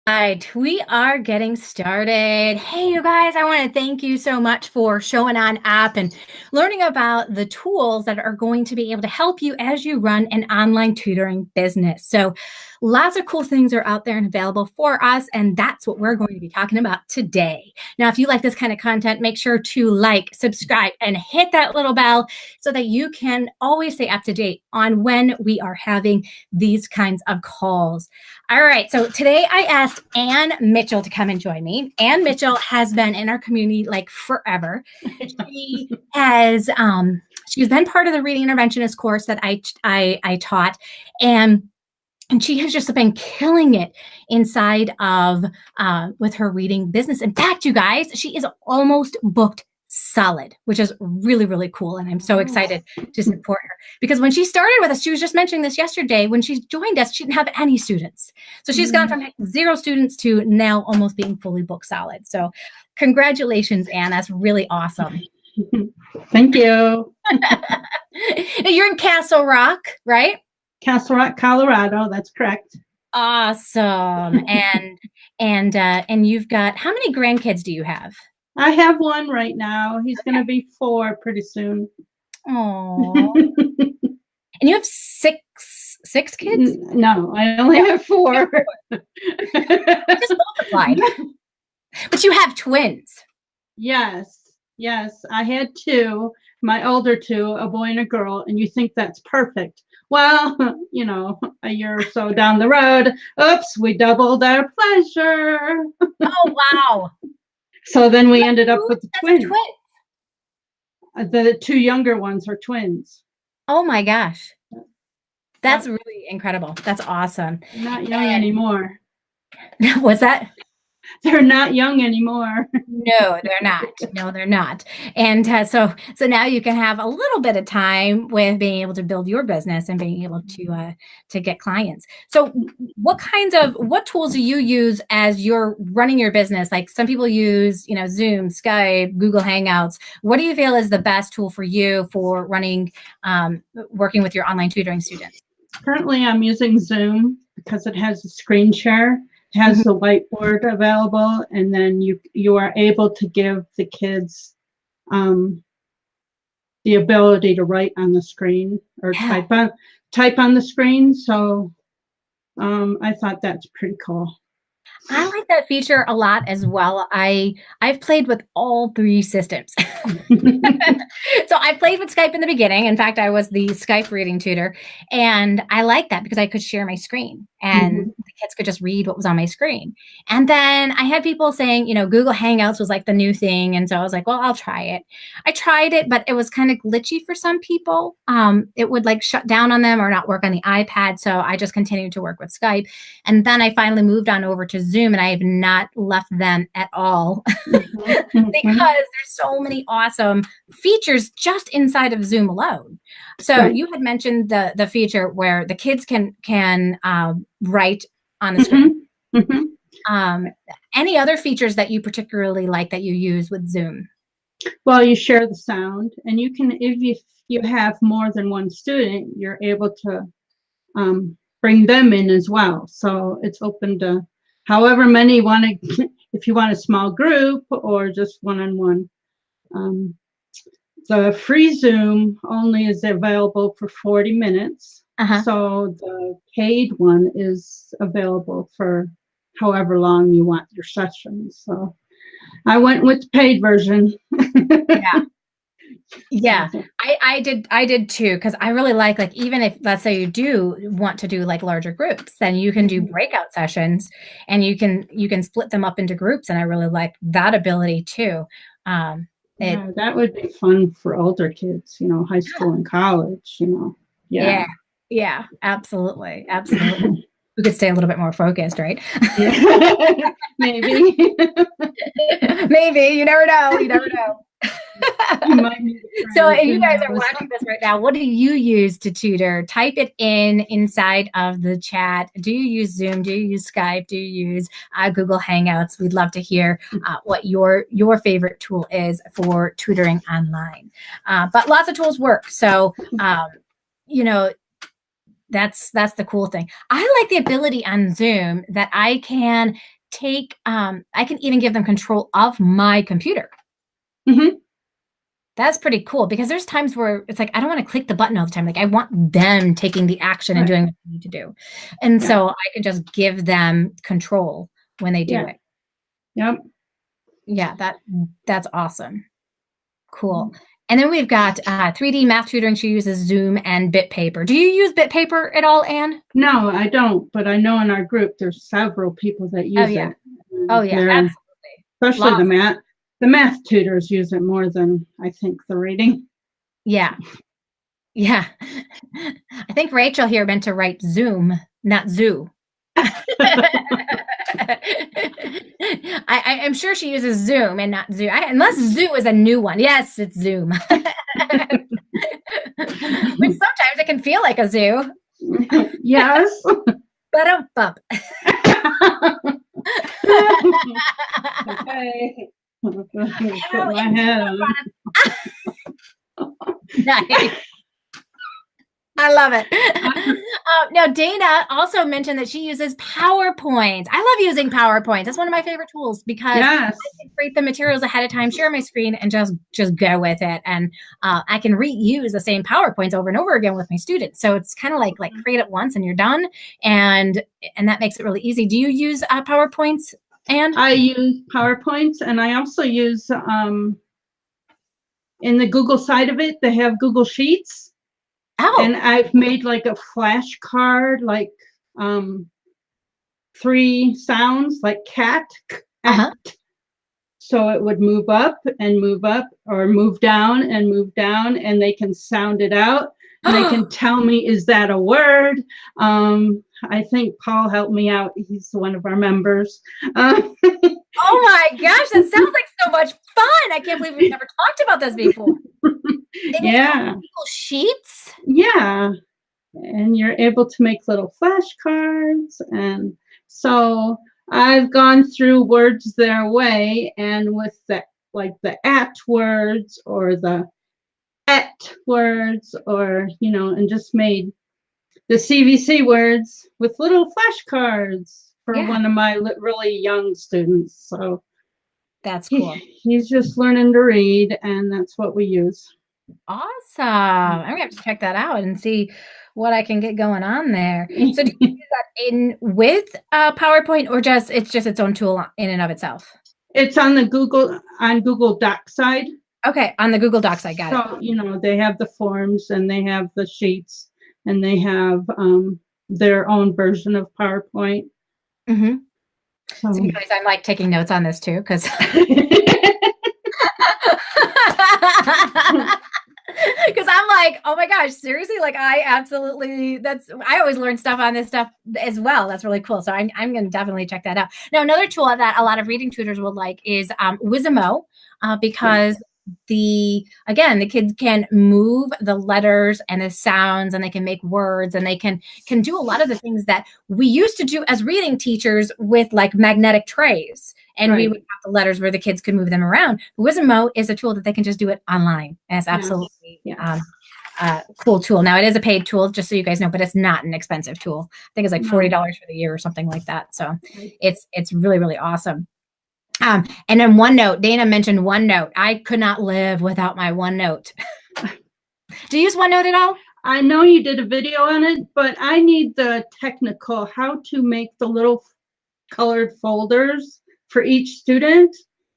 Right, we are getting started. Hey, you guys, I want to thank you so much for showing on up and learning about the tools that are going to be able to help you as you run an online tutoring business. So lots of cool things are out there and available for us, and that's what we're going to be talking about today. Now, if you like this kind of content, make sure to like, subscribe, and hit that little bell so that you can always stay up to date on when we are having these kinds of calls. All right, so today I asked Ann Mitchell to come and join me. Ann Mitchell has been in our community like forever. She has she's been part of the reading interventionist course that I taught, and she has just been killing it inside of with her reading business. In fact, you guys, she is almost booked solid, which is really, really cool. And I'm so excited to support her because when she started with us, she was just mentioning this yesterday, when she joined us, she didn't have any students. So she's gone from 0 students to now almost being fully booked solid. So congratulations, Anne. That's really awesome. Thank you. Now, you're in Castle Rock, right? Castle Rock, Colorado. That's correct. Awesome. And you've got, how many grandkids do you have? I have one right now. He's going to be 4 pretty soon. Oh. And you have six kids? No, I only have 4. Just multiplied. But you have twins. Yes. I had 2, my older 2, a boy and a girl, and you think that's perfect. Well, a year or so down the road, oops, we doubled our pleasure. Oh, wow. So then we ended up with the twins. The 2 younger ones are twins. Oh my gosh. That's really incredible. That's awesome. Not young anymore. What's that? They're not young anymore. No, they're not. No, they're not. And so now you can have a little bit of time with being able to build your business and being able to get clients. So what tools do you use as you're running your business? Like some people use, Zoom, Skype, Google Hangouts. What do you feel is the best tool for you for running, working with your online tutoring students? Currently, I'm using Zoom because it has a screen share. Has the whiteboard available, and then you are able to give the kids the ability to write on the screen or type on the screen. So I thought that's pretty cool. I like that feature a lot as well. I've played with all 3 systems. So I played with Skype in the beginning. In fact, I was the Skype reading tutor, and I liked that because I could share my screen and the kids could just read what was on my screen. And then I had people saying, Google Hangouts was like the new thing. And so I was like, well, I'll try it. I tried it, but it was kind of glitchy for some people. It would like shut down on them or not work on the iPad. So I just continued to work with Skype. And then I finally moved on over to Zoom, and I have not left them at all because there's so many awesome features just inside of Zoom alone. So you had mentioned the feature where the kids can write on the screen. Any other features that you particularly like that you use with Zoom? Well, you share the sound, and you can, if you have more than one student, you're able to bring them in as well. So it's open to however many want to, if you want a small group or just one-on-one. The free Zoom only is available for 40 minutes. So the paid one is available for however long you want your sessions. So I went with the paid version. Yeah, I did too, because I really like even if, let's say, you do want to do like larger groups, then you can do breakout sessions and you can split them up into groups, and I really like that ability too. That would be fun for older kids, high school and college, Yeah, absolutely. We could stay a little bit more focused, right? Maybe. Maybe, you never know. So if you guys are watching this right now, what do you use to tutor? Type it inside of the chat. Do you use Zoom? Do you use Skype? Do you use Google Hangouts? We'd love to hear what your favorite tool is for tutoring online. But lots of tools work. So, that's the cool thing. I like the ability on Zoom that I can take, I can even give them control of my computer. Mm-hmm. That's pretty cool because there's times where it's like, I don't want to click the button all the time. Like I want them taking the action and Right. doing what they need to do. And Yeah. so I can just give them control when they do Yeah. it. Yep. Yeah, that's awesome. Cool. And then we've got 3D math tutoring. She uses Zoom and BitPaper. Do you use BitPaper at all, Anne? No, I don't, but I know in our group there's several people that Oh, use yeah. it. Oh, yeah, absolutely. Especially Lots. the math tutors use it more than I think the reading. Yeah. Yeah. I think Rachel here meant to write Zoom, not zoo. I'm sure she uses Zoom and not Zoo. Unless Zoo is a new one. Yes, it's Zoom. Which sometimes it can feel like a zoo. Yes. But um bump. Okay. Put my head on. Nice. I love it. Now, Dana also mentioned that she uses PowerPoint. I love using PowerPoint. That's one of my favorite tools because Yes. I can create the materials ahead of time, share my screen, and just go with it. And I can reuse the same PowerPoints over and over again with my students. So it's kind of like create it once and you're done, and that makes it really easy. Do you use PowerPoints, Anne? I use PowerPoints, and I also use in the Google side of it, they have Google Sheets. Oh. And I've made like a flashcard, like 3 sounds, like cat, so it would move up and move up, or move down and move down, and they can sound it out. And they can tell me, is that a word? I think Paul helped me out. He's one of our members. Oh my gosh, that sounds like so much fun. I can't believe we've never talked about this before. Yeah. Google Sheets? Yeah. And you're able to make little flashcards. And so I've gone through words their way, and with the at words or the et words, or and just made the CVC words with little flashcards for one of my really young students. So that's cool. He's just learning to read, and that's what we use. Awesome. I'm gonna have to check that out and see what I can get going on there. So do you use that in with PowerPoint, or it's just its own tool in and of itself? It's on the Google Doc side. Okay, on the Google Docs, I got it. So, they have the forms, and they have the sheets, and they have their own version of PowerPoint. Mm-hmm. So you guys, I'm like taking notes on this too, because because I'm like, oh my gosh, seriously, like I always learn stuff on this stuff as well. That's really cool. So I'm going to definitely check that out. Now, another tool that a lot of reading tutors will like is Wizimo, because the kids can move the letters and the sounds, and they can make words, and they can do a lot of the things that we used to do as reading teachers with like magnetic trays. And we would have the letters where the kids could move them around. Wizimo is a tool that they can just do it online. And it's absolutely cool tool. Now, it is a paid tool, just so you guys know, but it's not an expensive tool. I think it's like $40 for the year or something like that. So it's really, really awesome. And then OneNote, Dana mentioned OneNote. I could not live without my OneNote. Do you use OneNote at all? I know you did a video on it, but I need the technical, how to make the little colored folders for each student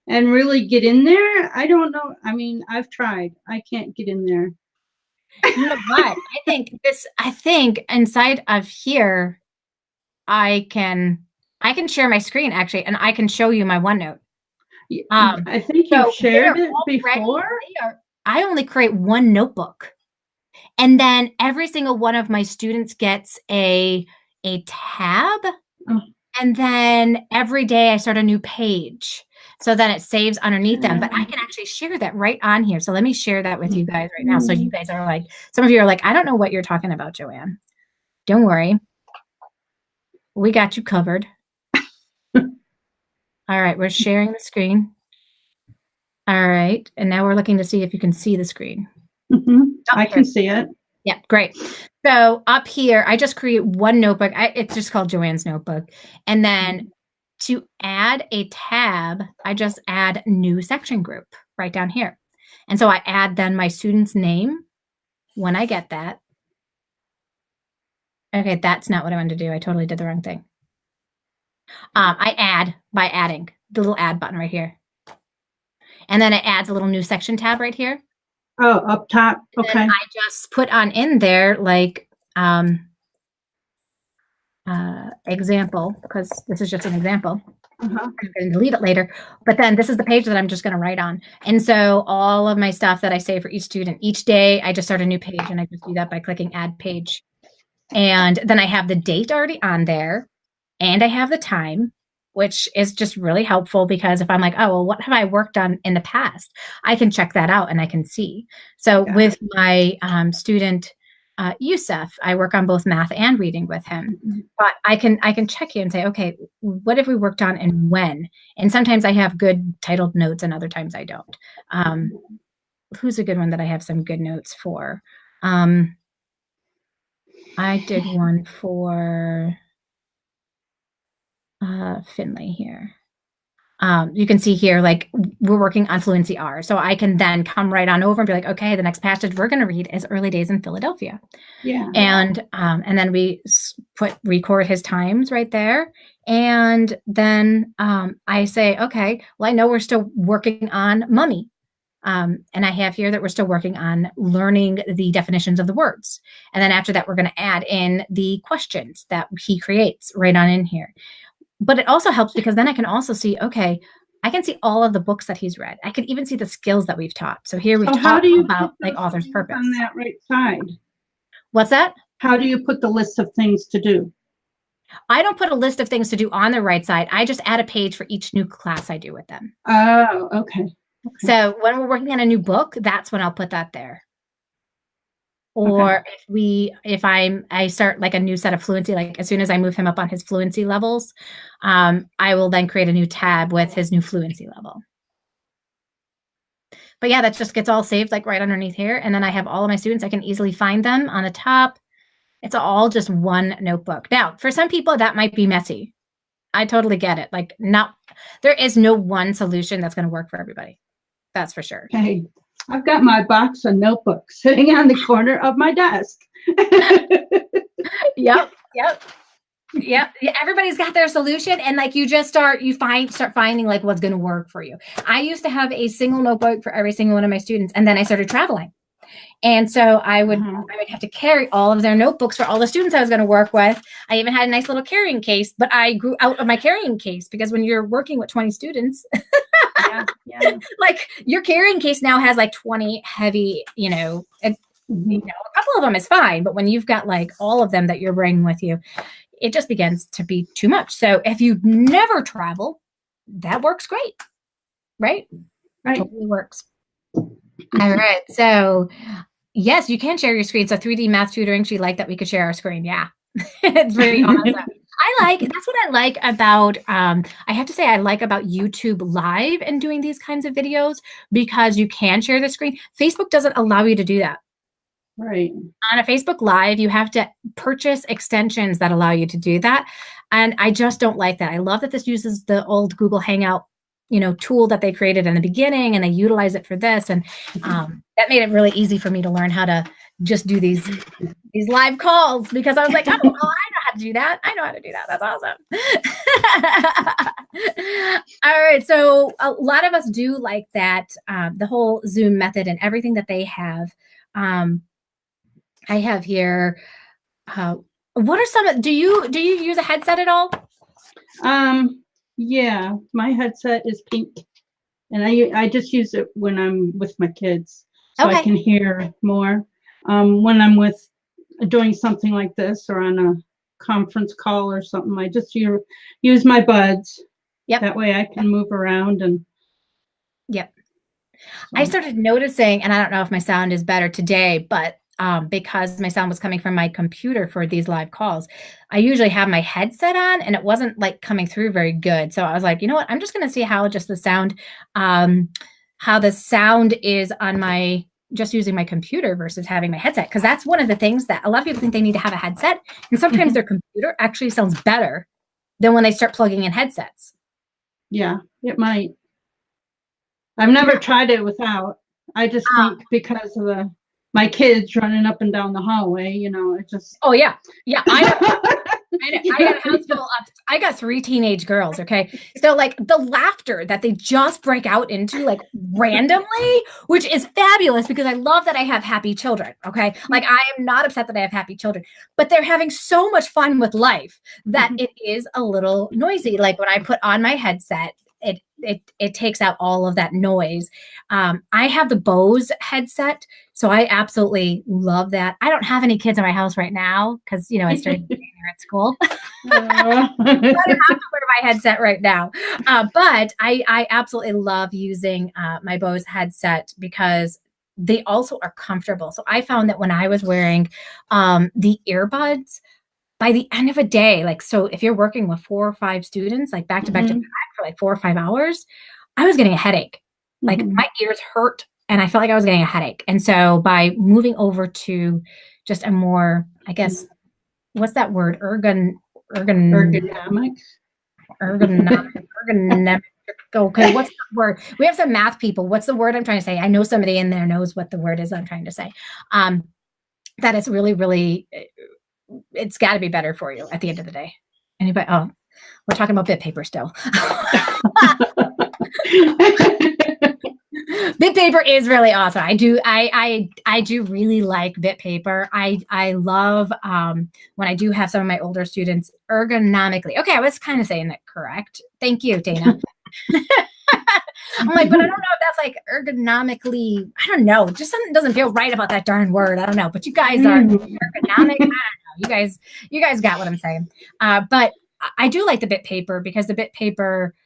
and really get in there. I don't know. I mean, I've tried. I can't get in there. You know what? I think inside of here, I can share my screen actually, and I can show you my OneNote. I think you've shared it before. I only create one notebook, and then every single one of my students gets a tab. And then every day I start a new page. So then it saves underneath them. But I can actually share that right on here. So let me share that with you guys right now. So you guys are like, some of you are like, I don't know what you're talking about, Joanne. Don't worry. We got you covered. All right, we're sharing the screen. All right. And now we're looking to see if you can see the screen. I can see it. Yeah, great. So up here, I just create one notebook. It's just called Joanne's notebook. And then to add a tab, I just add new section group right down here. And so I add then my student's name when I get that. Okay, that's not what I wanted to do. I totally did the wrong thing. I add by adding the little add button right here. And then it adds a little new section tab right here. Oh, up top. Okay. And I just put on in there like example, because this is just an example. I'm going to delete it later, but then this is the page that I'm just going to write on. And so all of my stuff that I say for each student, each day, I just start a new page, and I just do that by clicking add page. And then I have the date already on there, and I have the time, which is just really helpful because if I'm like, oh, well, what have I worked on in the past? I can check that out and I can see. So with my student, Yusuf, I work on both math and reading with him, but I can check here and say, okay, what have we worked on and when? And sometimes I have good titled notes and other times I don't. Who's a good one that I have some good notes for? I did one for Finley here. You can see here, like we're working on Fluency R. So I can then come right on over and be like, okay, the next passage we're going to read is Early Days in Philadelphia. Yeah. And then we record his times right there. And then I say, okay, well, I know we're still working on Mummy. And I have here that we're still working on learning the definitions of the words. And then after that, we're going to add in the questions that he creates right on in here. But it also helps because then I can also see, okay, I can see all of the books that he's read. I can even see the skills that we've taught. So here we talk about like author's purpose. On that right side. What's that? How do you put the list of things to do? I don't put a list of things to do on the right side. I just add a page for each new class I do with them. Oh, okay. So when we're working on a new book, that's when I'll put that there. Or if I start like a new set of fluency, like as soon as I move him up on his fluency levels, I will then create a new tab with his new fluency level. But yeah, that just gets all saved like right underneath here. And then I have all of my students. I can easily find them on the top. It's all just one notebook. Now, for some people, that might be messy. I totally get it. Like there is no one solution that's going to work for everybody. That's for sure. Hey, I've got my box of notebooks sitting on the corner of my desk. Yep. Everybody's got their solution, and like you just start finding like what's going to work for you. I used to have a single notebook for every single one of my students, and then I started traveling, and so I would have to carry all of their notebooks for all the students I was going to work with. I even had a nice little carrying case, but I grew out of my carrying case because when you're working with 20 students. Like your carrying case now has like 20 heavy, a couple of them is fine. But when you've got like all of them that you're bringing with you, it just begins to be too much. So if you never travel, that works great. Right. Totally works. All right. So yes, you can share your screen. So 3D math tutoring. She liked that we could share our screen. Yeah. It's very awesome. That's what I like about, I have to say I like about YouTube Live and doing these kinds of videos because you can share the screen. Facebook doesn't allow you to do that. Right. On a Facebook Live, you have to purchase extensions that allow you to do that. And I just don't like that. I love that this uses the old Google Hangout, tool that they created in the beginning, and they utilize it for this. And that made it really easy for me to learn how to just do these live calls because I was like, oh, well, I know how to do that. I know how to do that. That's awesome. All right. So a lot of us do like that, the whole Zoom method and everything that they have. I have here. What are some, do you use a headset at all? Yeah, my headset is pink and I just use it when I'm with my kids so I can hear more. When I'm doing something like this or on a conference call or something, I just use my buds. Yep. That way I can move around and. Yep. I started noticing, and I don't know if my sound is better today, but because my sound was coming from my computer for these live calls, I usually have my headset on and it wasn't like coming through very good. So I was like, you know what, I'm just going to see how just the sound, how the sound is on my, just using my computer versus having my headset. Cause that's one of the things that a lot of people think they need to have a headset. And sometimes their computer actually sounds better than when they start plugging in headsets. Yeah, it might. I've never tried it without. I just think because of my kids running up and down the hallway, it just. Oh yeah. Yeah. I got a house full of, I got 3 teenage girls. Okay. So like the laughter that they just break out into like randomly, which is fabulous because I love that I have happy children. Okay. Like I am not upset that I have happy children, but they're having so much fun with life that it is a little noisy. Like when I put on my headset, it takes out all of that noise. I have the Bose headset, so I absolutely love that. I don't have any kids in my house right now because I started being there at school. I don't have to wear my headset right now, but I absolutely love using my Bose headset because they also are comfortable. So I found that when I was wearing the earbuds, by the end of a day, like, so if you're working with 4 or 5 students, like back to back to back for like 4 or 5 hours, I was getting a headache. Like my ears hurt and I felt like I was getting a headache. And so by moving over to just a more, I guess, what's that word? Ergonomics. Ergonomic. Okay, what's the word? We have some math people. What's the word I'm trying to say? I know somebody in there knows what the word is I'm trying to say. That is really, really, it's got to be better for you at the end of the day. Anybody? Oh, we're talking about bit paper still. Bit paper is really awesome. I do really like bit paper. I love when I do have some of my older students ergonomically. Okay, I was kind of saying that correct. Thank you, Dana. I'm like, but I don't know if that's like ergonomically. I don't know. Just something doesn't feel right about that darn word. I don't know. But you guys are ergonomic. I don't know. You guys got what I'm saying. But I do like the bit paper because the bit paper,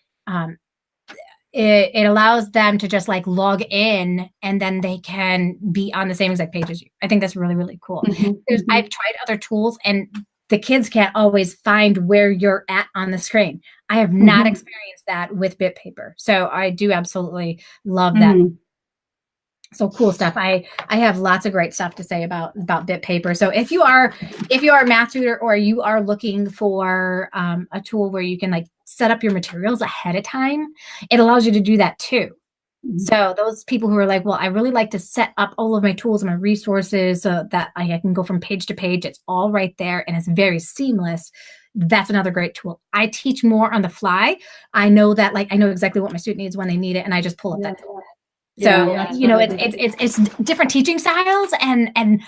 it allows them to just like log in and then they can be on the same exact page as you. I think that's really, really cool. I've tried other tools and the kids can't always find where you're at on the screen. I have not experienced that with bit paper. So I do absolutely love that. So cool stuff. I have lots of great stuff to say about bit paper. So if you are a math tutor or you are looking for a tool where you can like set up your materials ahead of time, it allows you to do that too. So those people who are like, well, I really like to set up all of my tools and my resources so that I can go from page to page. It's all right there and it's very seamless. That's another great tool. I teach more on the fly. I know that, like, I know exactly what my student needs when they need it, and I just pull up that tool. So, it's different teaching styles and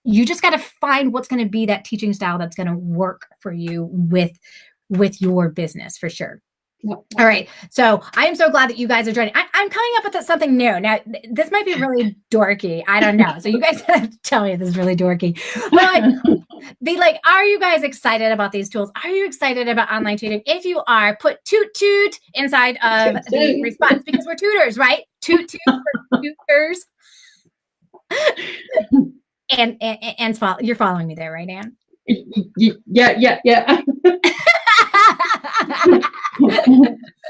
you just got to find what's going to be that teaching style that's going to work for you with your business for sure. All right. So I am so glad that you guys are joining. I'm coming up with something new. Now, this might be really dorky. I don't know. So you guys have to tell me if this is really dorky. But are you guys excited about these tools? Are you excited about online tutoring? If you are, put toot toot inside of the response because we're tutors, right? Toot toot for tutors. And you're following me there, right, Anne? Yeah.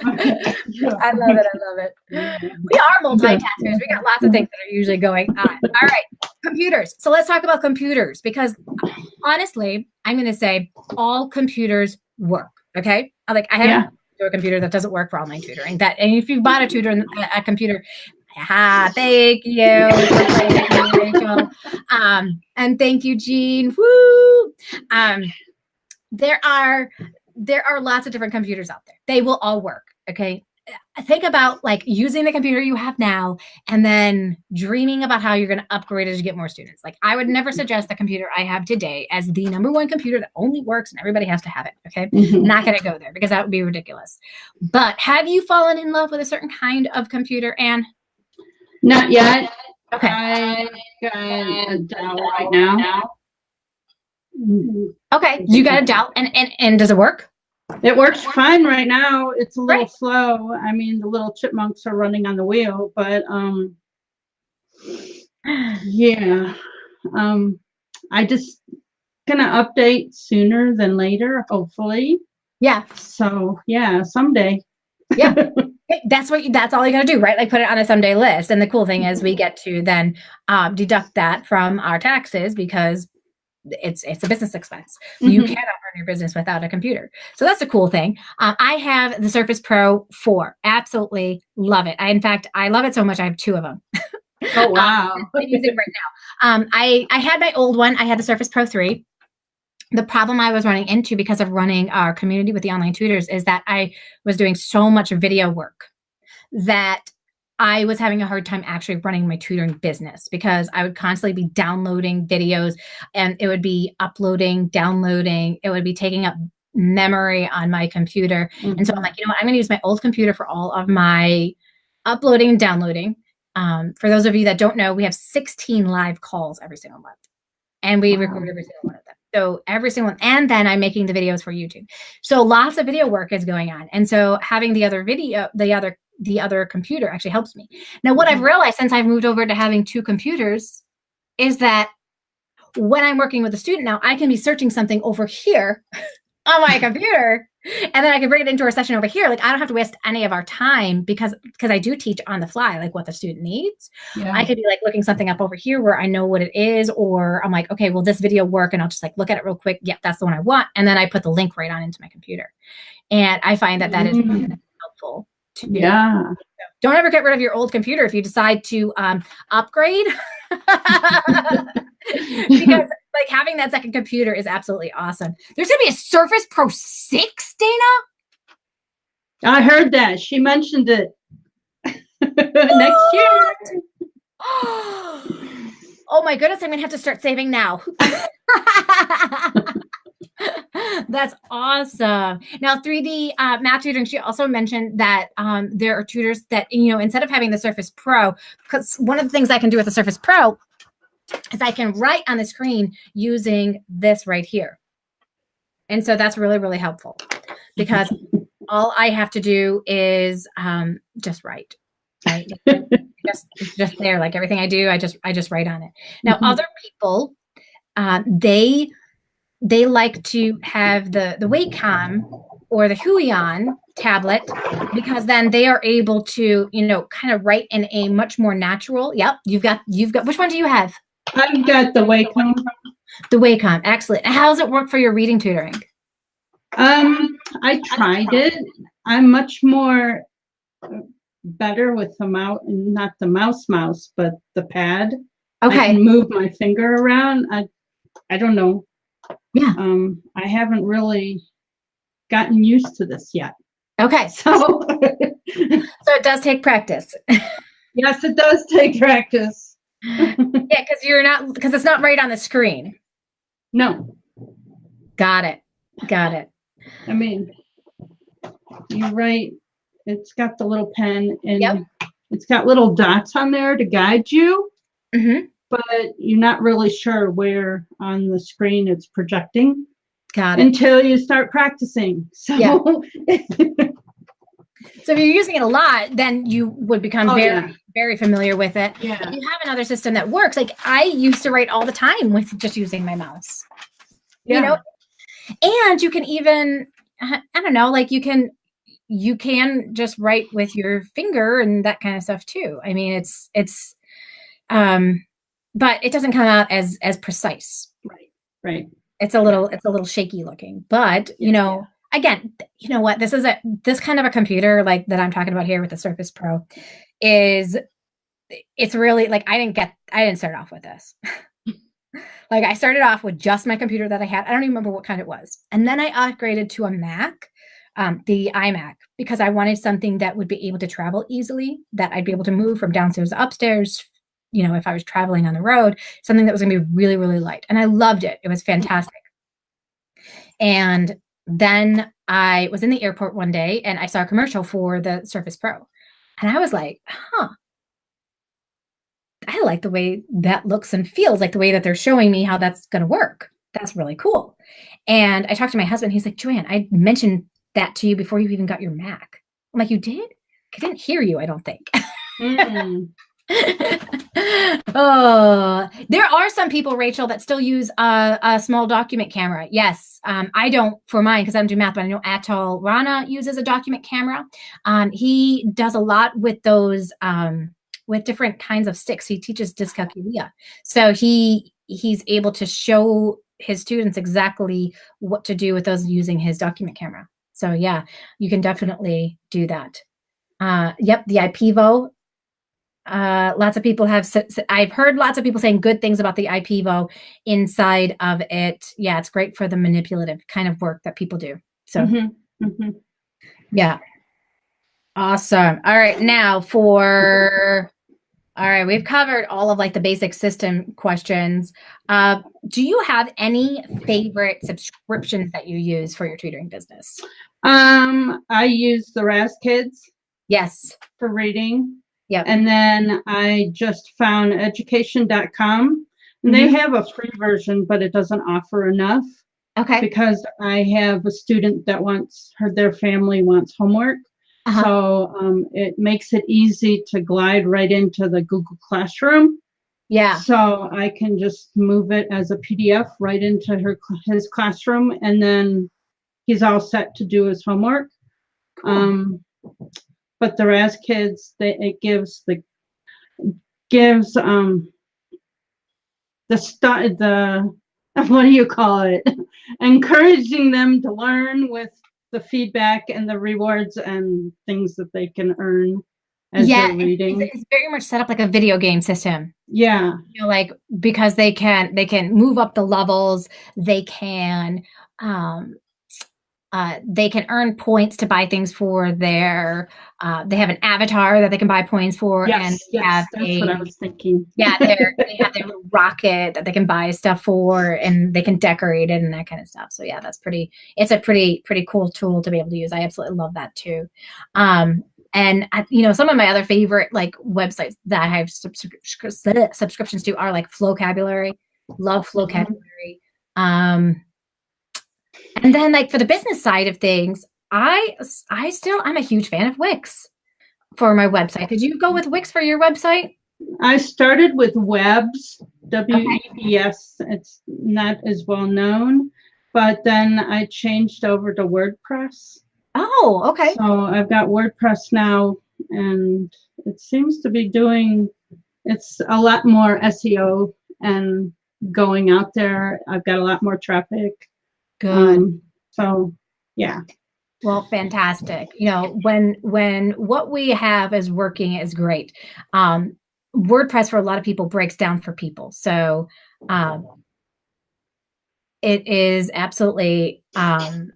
I love it. We are multitaskers. We got lots of things that are usually going on. All right, computers. So let's talk about computers because honestly, I'm going to say all computers work. Okay, I haven't a computer that doesn't work for online tutoring. And if you bought a computer. Thank you, Rachel. And thank you, Jean. Woo! There are lots of different computers out there. They will all work. Okay. Think about like using the computer you have now and then dreaming about how you're going to upgrade as you get more students. Like I would never suggest the computer I have today as the #1 computer that only works and everybody has to have it. Okay. Not going to go there because that would be ridiculous. But have you fallen in love with a certain kind of computer, Anne? Not yet. Okay. I got a Dell right now. Okay. You got a Dell and does it work? It works fine right now. It's a little slow. I mean, the little chipmunks are running on the wheel, but I just gonna update sooner than later, hopefully. Yeah. So yeah, someday. Yeah. That's all you gotta do, right? Like put it on a someday list. And the cool thing is we get to then deduct that from our taxes because it's a business expense. You cannot run your business without a computer. So that's a cool thing. I have the Surface Pro 4. Absolutely love it. In fact, I love it so much I have 2 of them. Oh, wow. I'm using right now. I had my old one. I had the Surface Pro 3. The problem I was running into because of running our community with the online tutors is that I was doing so much video work that I was having a hard time actually running my tutoring business, because I would constantly be downloading videos, and it would be uploading, downloading. It would be taking up memory on my computer. And so I'm like, you know what? I'm going to use my old computer for all of my uploading and downloading. For those of you that don't know, we have 16 live calls every single month, and we record every single one of them. So every single one, and then I'm making the videos for YouTube. So lots of video work is going on. And so having the other computer actually helps me. Now, what I've realized since I've moved over to having 2 computers is that when I'm working with a student now, I can be searching something over here on my computer, and then I can bring it into our session over here. Like, I don't have to waste any of our time because I do teach on the fly, like what the student needs. Yeah. I could be like looking something up over here where I know what it is, or I'm like, okay, will this video work? And I'll just like look at it real quick. Yep, that's the one I want. And then I put the link right on into my computer. And I find that that is helpful. Yeah. So don't ever get rid of your old computer if you decide to upgrade. Because like having that second computer is absolutely awesome. There's going to be a Surface Pro 6, Dana? I heard that. She mentioned it. Next year. Oh my goodness, I'm going to have to start saving now. That's awesome. Now, 3D math tutoring, she also mentioned that there are tutors that, you know, instead of having the Surface Pro, because one of the things I can do with the Surface Pro is I can write on the screen using this right here. And so that's really, really helpful, because all I have to do is just write. Right? It's just there. Like everything I do, I just write on it. Now, other people, they like to have the Wacom or the Huion tablet, because then they are able to, you know, kind of write in a much more natural. Yep, you've got. Which one do you have? I've got the Wacom. The Wacom, excellent. How does it work for your reading tutoring? I tried it. I'm much more better with the mouse, not the mouse, but the pad. Okay. I can move my finger around. I don't know. Yeah. I haven't really gotten used to this yet. Okay. So it does take practice. Yes, it does take practice. Yeah, because it's not right on the screen. No. Got it. I mean, you're right. It's got the little pen, and it's got little dots on there to guide you. But you're not really sure where on the screen it's projecting. Got it. Until you start practicing. So, yeah. So if you're using it a lot, then you would become very familiar with it. Yeah. If you have another system that works, like I used to write all the time with just using my mouse. Yeah. You know, and you can even, I don't know, like you can just write with your finger and that kind of stuff too. I mean, but it doesn't come out as precise. Right. It's a little shaky looking, but you know, again, you know what, this kind of a computer like that I'm talking about here with the Surface Pro it's really like, I didn't start off with this. Like I started off with just my computer that I had. I don't even remember what kind it was. And then I upgraded to a Mac, the iMac, because I wanted something that would be able to travel easily, that I'd be able to move from downstairs to upstairs, you know, if I was traveling on the road, something that was going to be really, really light. And I loved it. It was fantastic. And then I was in the airport one day and I saw a commercial for the Surface Pro. And I was like, I like the way that looks and feels, like the way that they're showing me how that's going to work. That's really cool. And I talked to my husband. He's like, Joanne, I mentioned that to you before you even got your Mac. I'm like, you did? I didn't hear you, I don't think. Oh, there are some people, Rachel, that still use a small document camera. Yes, I don't for mine because I don't do math, but I know Atul Rana uses a document camera. He does a lot with those with different kinds of sticks. He teaches dyscalculia, so he's able to show his students exactly what to do with those using his document camera. So yeah, you can definitely do that. Yep, the IPVO. Lots of people have, I've heard lots of people saying good things about the IPVO inside of it. Yeah, it's great for the manipulative kind of work that people do. So yeah. Awesome. All right. Now all right, we've covered all of like the basic system questions. Do you have any favorite subscriptions that you use for your tutoring business? I use the Raz Kids. Yes. For reading. Yeah. And then I just found education.com. And they have a free version, but it doesn't offer enough. Okay. Because I have a student that their family wants homework. So it makes it easy to glide right into the Google Classroom. Yeah. So I can just move it as a PDF right into his classroom, and then he's all set to do his homework. Cool. But the Raz Kids, it gives the what do you call it? Encouraging them to learn with the feedback and the rewards and things that they can earn as they're reading. It's very much set up like a video game system. Yeah. You know, like, because they can move up the levels, they can earn points to buy things for their, they have an avatar that they can buy points for. Yes, and that's what I was thinking. Yeah, they have their little rocket that they can buy stuff for, and they can decorate it and that kind of stuff. So yeah, it's a pretty cool tool to be able to use. I absolutely love that too. And some of my other favorite like websites that I have subscriptions to are like Flowcabulary. Love Flowcabulary. And then like for the business side of things, I'm a huge fan of Wix for my website. Did you go with Wix for your website? I started with Webs, WEBS. It's not as well known, but then I changed over to WordPress. Oh, okay. So I've got WordPress now, and it seems to be it's a lot more SEO and going out there. I've got a lot more traffic. Good. So yeah. Well, fantastic. When what we have is working is great. WordPress for a lot of people breaks down for people. So it is absolutely, I've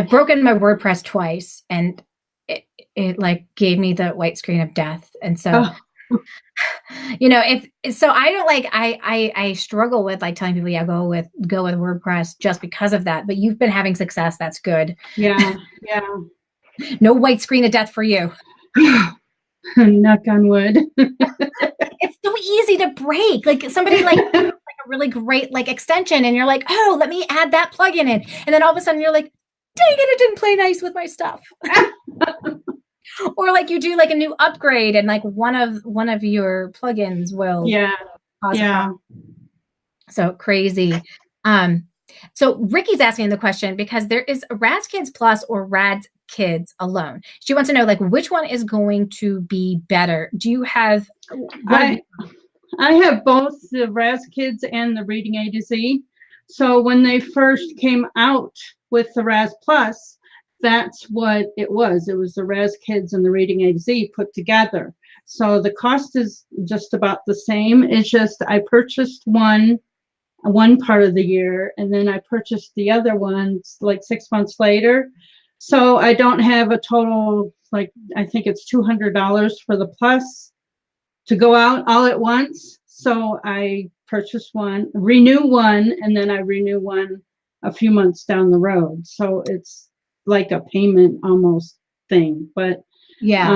broken my WordPress twice, and it like gave me the white screen of death. And so, I struggle with like telling people, yeah, go with WordPress just because of that. But you've been having success. That's good. Yeah. Yeah. No white screen of death for you. Knock on wood. It's so easy to break. Like somebody like a really great like extension, and you're like, oh, let me add that plugin in. And then all of a sudden you're like, dang it didn't play nice with my stuff. Or like you do like a new upgrade, and like one of your plugins will cause a problem. So crazy. So Ricky's asking the question because there is a Raz Kids Plus or Raz Kids alone. She wants to know like which one is going to be better. Do you have? I have both the Raz Kids and the Reading A to Z. So when they first came out with the Raz Plus, that's what it was. It was the Raz Kids and the Reading A to Z put together. So the cost is just about the same. It's just I purchased one part of the year, and then I purchased the other one like 6 months later. So I don't have a total, like I think it's $200 for the Plus to go out all at once. So I purchased one, renew one, and then I renew one a few months down the road. So it's like a payment almost thing. But yeah,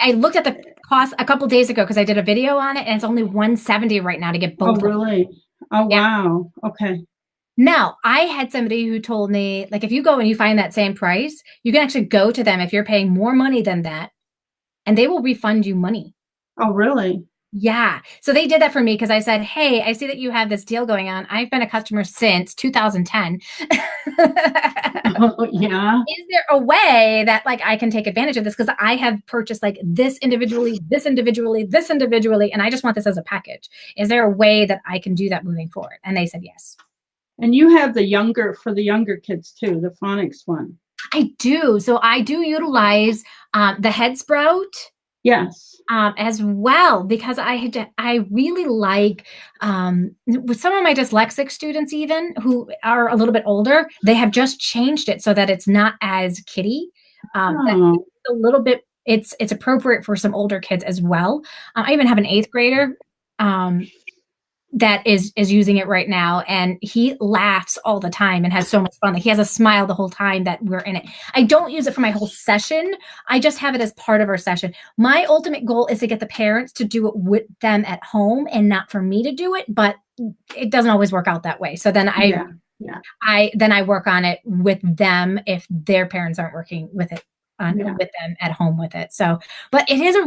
I looked at the cost a couple days ago because I did a video on it, and it's only $170 right now to get both. Oh, really? Oh, yeah. Wow. Okay. Now, I had somebody who told me, like, if you go and you find that same price, you can actually go to them if you're paying more money than that, and they will refund you money. Oh, really? Yeah. So they did that for me because I said, hey, I see that you have this deal going on. I've been a customer since 2010. Yeah. Is there a way that like I can take advantage of this? Because I have purchased like this individually, this individually, this individually, and I just want this as a package. Is there a way that I can do that moving forward? And they said yes. And you have the younger kids too, the phonics one. I do. So I do utilize the Head Sprout. Yes. As well, because I really like with some of my dyslexic students, even who are a little bit older, they have just changed it so that it's not as kiddie. That a little bit, it's appropriate for some older kids as well. I even have an 8th grader that is using it right now, and he laughs all the time and has so much fun. Like he has a smile the whole time that we're in it. I don't use it for my whole session. I just have it as part of our session. My ultimate goal is to get the parents to do it with them at home and not for me to do it, but it doesn't always work out that way. So then I work on it with them if their parents aren't working with it with them at home with it. So, but it is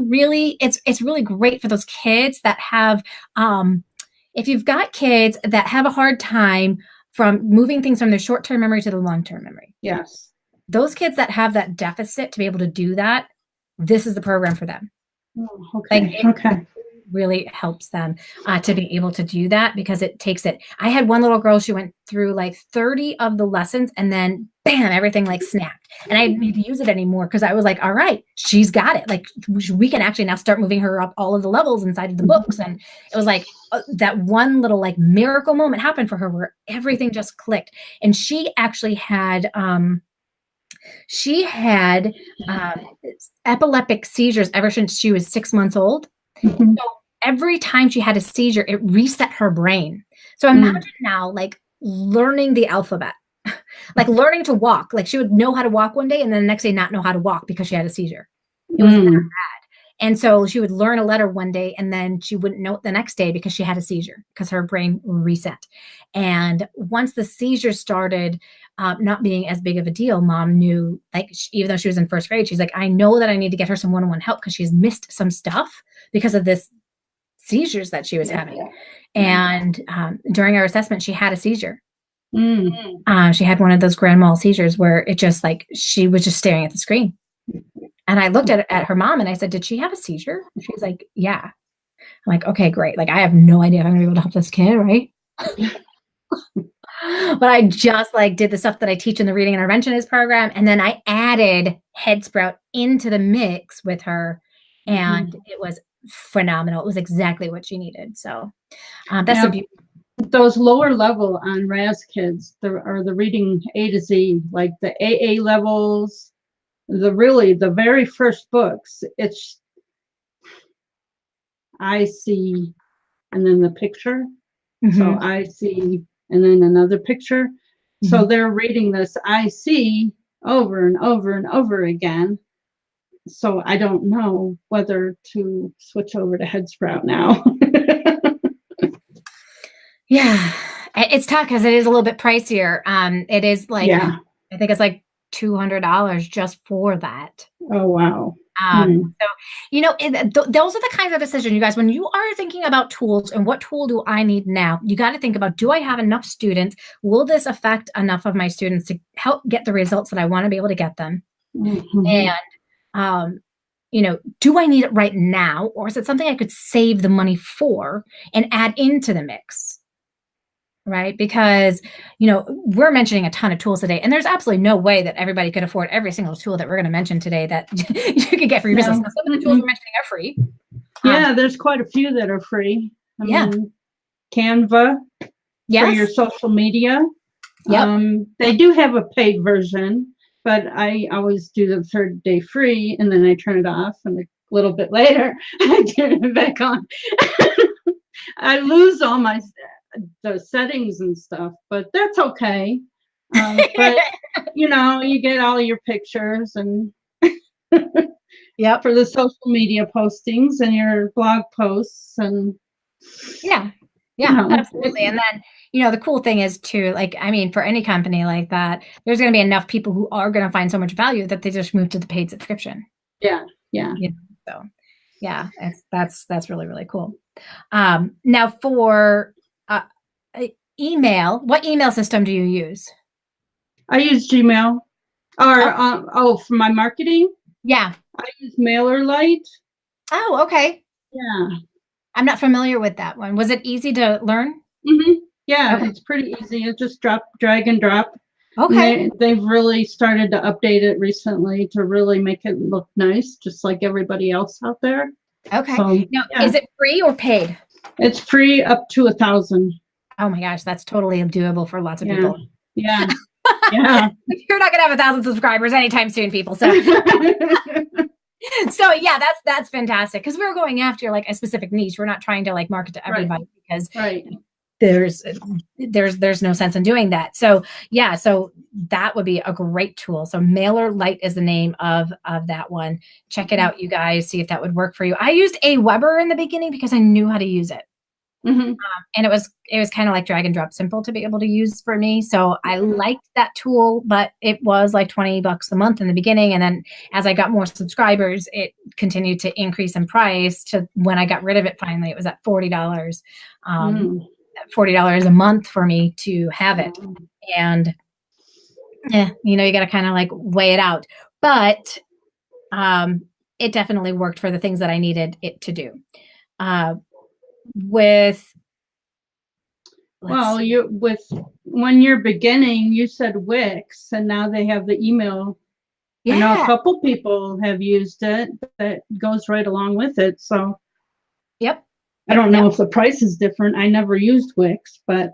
it's really great for those kids that have if you've got kids that have a hard time from moving things from their short-term memory to the long-term memory. Yes. Those kids that have that deficit to be able to do that, this is the program for them. Oh, okay. Like really helps them to be able to do that because it takes it. I had one little girl, she went through like 30 of the lessons and then bam, everything like snapped. And I didn't need to use it anymore because I was like, all right, she's got it. Like we can actually now start moving her up all of the levels inside of the books. And it was like that one little like miracle moment happened for her where everything just clicked. And she actually had epileptic seizures ever since she was 6 months old. So every time she had a seizure, it reset her brain. So imagine now like learning the alphabet, like learning to walk. Like she would know how to walk one day and then the next day not know how to walk because she had a seizure. It was that bad. And so she would learn a letter one day and then she wouldn't know it the next day because she had a seizure because her brain reset. And once the seizure started not being as big of a deal, mom knew, like, even though she was in 1st grade, she's like, I know that I need to get her some one-on-one help because she's missed some stuff because of this seizures that she was having. And during our assessment, she had a seizure. She had one of those grand mal seizures where it just like, she was just staring at the screen. And I looked at her mom and I said, did she have a seizure? And she's like, yeah. I'm like, okay, great. Like, I have no idea if I'm gonna be able to help this kid, right? But I just like did the stuff that I teach in the reading interventionist program. And then I added Head Sprout into the mix with her. And it was phenomenal. It was exactly what she needed. So that's the beauty. Those lower level on RAS kids, the reading A to Z, like the AA levels, the very first books, it's I see and then the picture. So I see and then another picture. So they're reading this I see over and over and over again. So I don't know whether to switch over to Head Sprout now. Yeah, it's tough because it is a little bit pricier. It is like, I think it's like $200 just for that. Oh, wow. So, you know, those are the kinds of decisions, you guys, when you are thinking about tools and what tool do I need now, you got to think about, do I have enough students? Will this affect enough of my students to help get the results that I want to be able to get them? And, you know, do I need it right now? Or is it something I could save the money for and add into the mix? Right? Because, you know, we're mentioning a ton of tools today, and there's absolutely no way that everybody could afford every single tool that we're going to mention today that you could get for your business. Now, some of the tools we're mentioning are free. Yeah, there's quite a few that are free. I mean, Canva for your social media. They do have a paid version, but I always do the 3rd day free, and then I turn it off, and a little bit later, I turn it back on. I lose all the settings and stuff, but that's okay. But you know, you get all your pictures and for the social media postings and your blog posts and absolutely. And then, you know, the cool thing is too, like, I mean, for any company like that, there's going to be enough people who are going to find so much value that they just move to the paid subscription. Yeah. You know, so yeah, that's really, really cool. Now for email, what email system do you use? I use Gmail or, Oh, for my marketing, yeah. I use MailerLite. Oh, okay. Yeah. I'm not familiar with that one. Was it easy to learn? hmm Yeah, Okay. it's pretty easy. It just drag and drop. And Okay. they've really started to update it recently to really make it look nice, just like everybody else out there. Okay. So Now, yeah, is it free or paid? it's free up to 1,000. Oh my gosh, that's totally doable for lots of Yeah, people. yeah, yeah. You're not gonna have 1,000 subscribers anytime soon, people. So, so yeah, that's fantastic because we're going after like a specific niche. We're not trying to like market to Right, everybody because right. there's no sense in doing that. So yeah, so that would be a great tool. So MailerLite is the name of that one. Check it out, you guys. See if that would work for you. I used Aweber in the beginning because I knew how to use it. hmm And it was kind of like drag and drop simple to be able to use for me. So I liked that tool, but it was like $20 a month in the beginning. And then as I got more subscribers, it continued to increase in price to when I got rid of it finally, it was at $40. Um, $40 a month for me to have it. And yeah, you got to kind of like weigh it out. But it definitely worked for the things that I needed it to do. With Well, when you're beginning, you said Wix, and now they have the email. I know a yeah, couple people have used it that goes right along with it. So yep. I don't Yep. know if the price is different. I never used Wix, but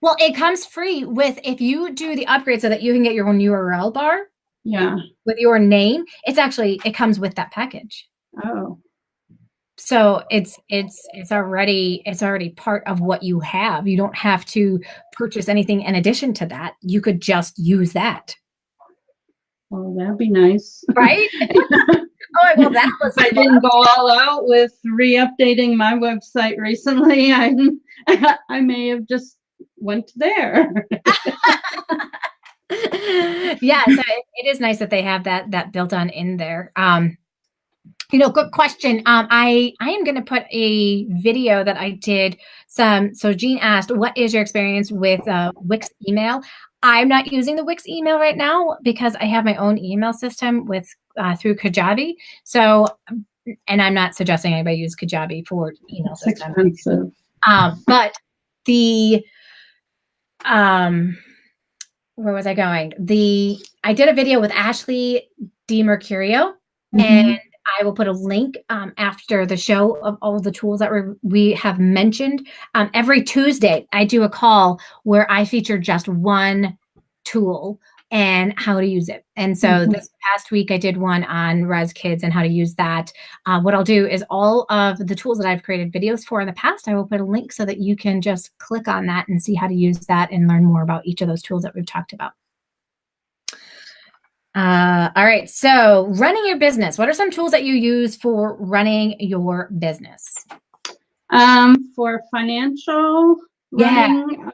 Well, it comes free with if you do the upgrade so that you can get your own URL bar yeah. with your name. It comes with that package. Oh, So it's already part of what you have. You don't have to purchase anything in addition to that. You could just use that. well, that'd be nice. Right? Oh, well, that was I fun. didn't go all out with re-updating my website recently. I may have just went there. Yeah, so it is nice that they have that built on in there. Good question. I am going to put a video that I did. So Jean asked, "What is your experience with Wix email?" I'm not using the Wix email right now because I have my own email system with through Kajabi. So, and I'm not suggesting anybody use Kajabi for email It's system. expensive. But the where was I going? I did a video with Ashley DiMercurio, and I will put a link after the show of all the tools that we have mentioned. Every Tuesday, I do a call where I feature just one tool and how to use it. And so this past week, I did one on Res Kids and how to use that. What I'll do is all of the tools that I've created videos for in the past, I will put a link so that you can just click on that and see how to use that and learn more about each of those tools that we've talked about. All right. So running your business, what are some tools that you use for running your business? For financial running,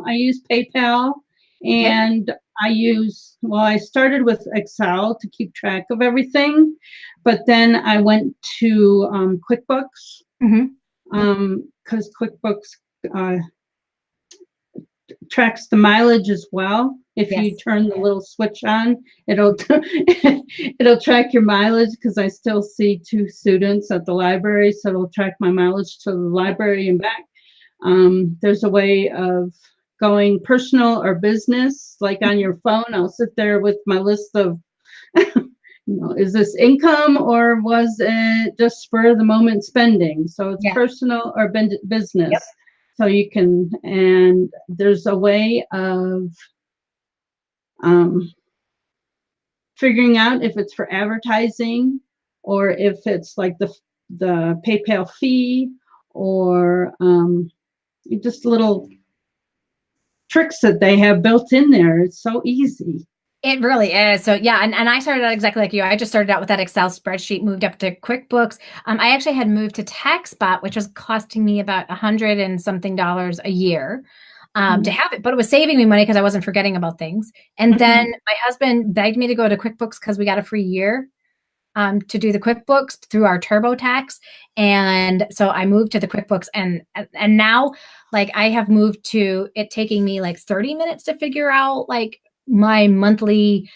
I use PayPal, and I started with Excel to keep track of everything, but then I went to QuickBooks, because QuickBooks tracks the mileage as well. If you turn the little switch on, it'll track your mileage, because I still see 2 students at the library, so it'll track my mileage to the library and back. There's a way of going personal or business, like on your phone. I'll sit there with my list of, is this income or was it just spur of the moment spending? So it's personal or business. Yep. So you can, and there's a way of figuring out if it's for advertising or if it's like the PayPal fee, or just little tricks that they have built in there. It's so easy. It really is. So yeah, and I started out exactly like you. I just started out with that Excel spreadsheet, moved up to QuickBooks. I actually had moved to TaxBot, which was costing me about $100 and something a year to have it, but it was saving me money because I wasn't forgetting about things. And then my husband begged me to go to QuickBooks because we got a free year to do the QuickBooks through our TurboTax. And so I moved to the QuickBooks, and now like I have moved to it taking me like 30 minutes to figure out like my monthly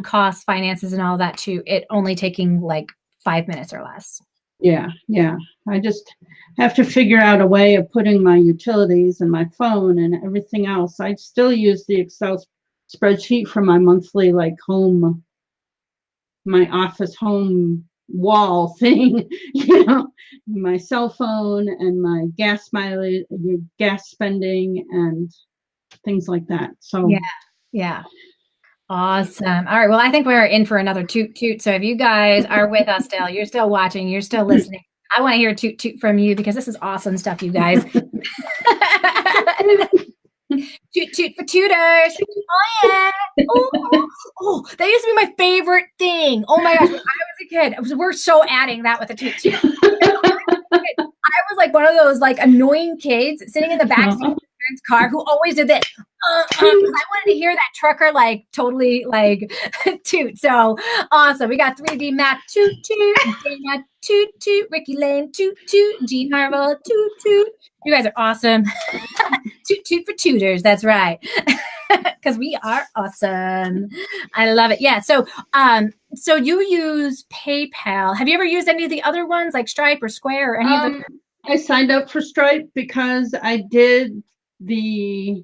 costs, finances, and all that too. It only taking like 5 minutes or less. Yeah, yeah. I just have to figure out a way of putting my utilities and my phone and everything else. I still use the Excel spreadsheet for my monthly, like, my office home wall thing, my cell phone and my gas mileage, gas spending, and things like that. So yeah, yeah. Awesome. All right. Well, I think we're in for another toot toot. So if you guys are with us still, you're still watching, you're still listening, I want to hear a toot toot from you because this is awesome stuff, you guys. Toot toot for tutors. Oh yeah. Oh, that used to be my favorite thing. Oh my gosh, when I was a kid, we're so adding that with a toot toot. I was like one of those like annoying kids sitting in the back seat of my car who always did this. I wanted to hear that trucker like totally like toot. So awesome. We got 3D Math toot toot, Dana toot toot, Ricky Lane toot toot, Jean Harville toot toot. You guys are awesome. Toot toot for tutors. That's right. Because we are awesome. I love it. Yeah. So so you use PayPal. Have you ever used any of the other ones like Stripe or Square or any of them? I signed up for Stripe because I did the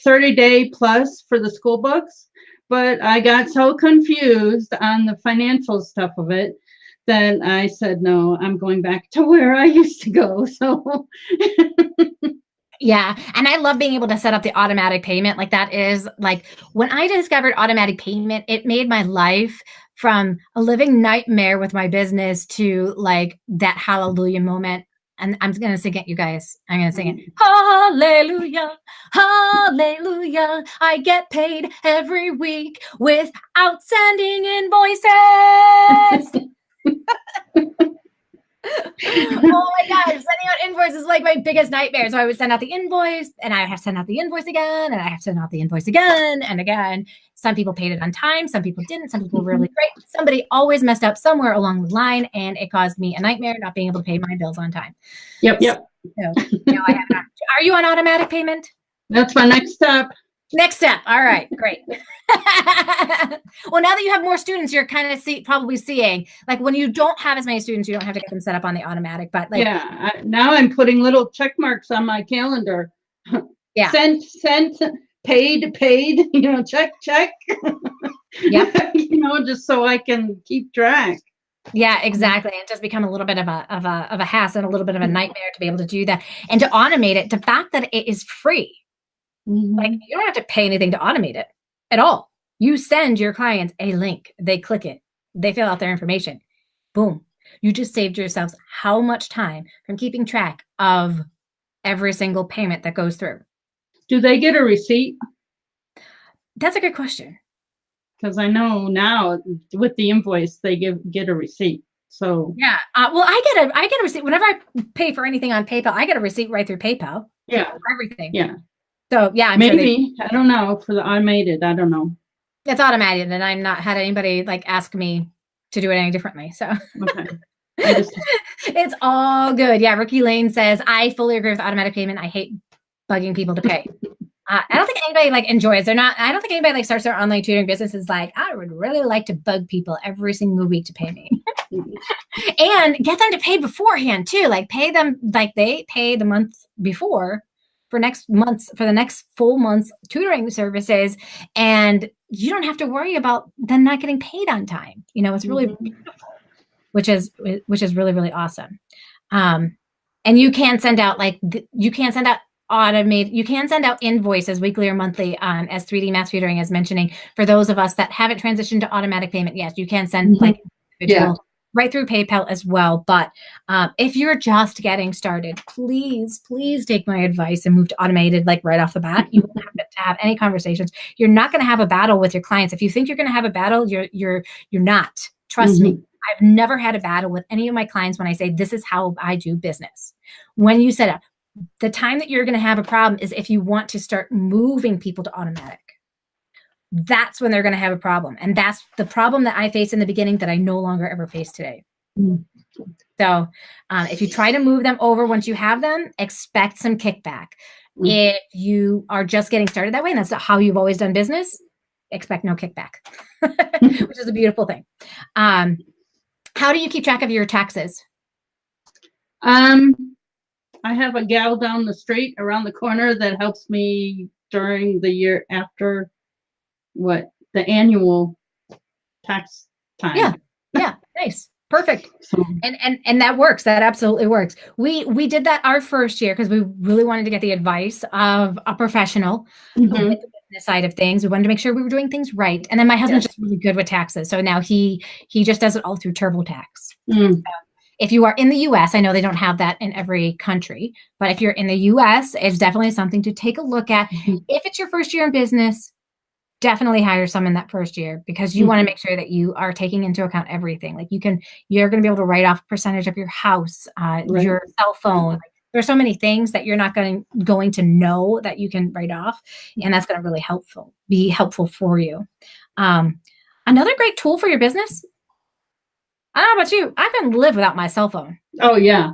30-day plus for the school books, but I got so confused on the financial stuff of it that I said, no, I'm going back to where I used to go. So yeah. And I love being able to set up the automatic payment. Like that is like when I discovered automatic payment, it made my life from a living nightmare with my business to like that hallelujah moment. And I'm going to sing it, you guys. I'm going to sing it. Hallelujah, hallelujah. I get paid every week without sending invoices. Oh my gosh, sending out invoices is like my biggest nightmare. So I would send out the invoice and I would have to send out the invoice again and I have to send out the invoice again and again. Some people paid it on time. Some people didn't. Some people were really great. Somebody always messed up somewhere along the line and it caused me a nightmare not being able to pay my bills on time. Yep. So now I have are you on automatic payment? That's my next step. Next step. All right, great. Well, now that you have more students, you're kind of probably seeing like when you don't have as many students, you don't have to get them set up on the automatic. But like, yeah, now I'm putting little check marks on my calendar. Yeah, sent, paid, check. Yeah, just so I can keep track. Yeah, exactly. It does become a little bit of a hassle and a little bit of a nightmare to be able to do that and to automate it. The fact that it is free. Like you don't have to pay anything to automate it at all. You send your clients a link, they click it, they fill out their information. Boom. You just saved yourselves how much time from keeping track of every single payment that goes through. Do they get a receipt? That's a good question. Because I know now with the invoice, they get a receipt. So yeah. Well, I get a receipt whenever I pay for anything on PayPal. I get a receipt right through PayPal. Yeah. For everything. Yeah. So yeah, maybe I don't know for the automated. I don't know. It's automated, and I've not had anybody like ask me to do it any differently. So okay, it's all good. Yeah, Ricky Lane says I fully agree with automatic payment. I hate bugging people to pay. I don't think anybody like enjoys. I don't think anybody like starts their online tutoring business is like I would really like to bug people every single week to pay me, and get them to pay beforehand too. Like pay them like they pay the month before. For the next full month's tutoring services, and you don't have to worry about them not getting paid on time. It's really beautiful, which is really, really awesome. And you can send out you can send out invoices weekly or monthly, as 3D Math Tutoring is mentioning. For those of us that haven't transitioned to automatic payment, yes, you can send like individual right through PayPal as well. But if you're just getting started, please take my advice and move to automated like right off the bat. You won't have to have any conversations. You're not going to have a battle with your clients. If you think you're going to have a battle, you're not. Trust me. I've never had a battle with any of my clients when I say this is how I do business. When you set up, the time that you're going to have a problem is if you want to start moving people to automatic. That's when they're going to have a problem. And that's the problem that I faced in the beginning that I no longer ever face today. So if you try to move them over once you have them, expect some kickback. If you are just getting started that way, and that's not how you've always done business, expect no kickback, which is a beautiful thing. How do you keep track of your taxes? I have a gal down the street around the corner that helps me during the year after the annual tax time. Yeah. Yeah. Nice. Perfect. So, and that works. That absolutely works. We did that our first year because we really wanted to get the advice of a professional with the business side of things. We wanted to make sure we were doing things right. And then my husband's just really good with taxes. So now he just does it all through TurboTax. So if you are in the US, I know they don't have that in every country, but if you're in the US, it's definitely something to take a look at. If it's your first year in business, definitely hire some in that first year because you want to make sure that you are taking into account everything. Like you're going to be able to write off a percentage of your house, your cell phone. Like, there's so many things that you're not going to know that you can write off. And that's going to really be helpful for you. Another great tool for your business. I don't know about you. I can live without my cell phone. Oh, yeah.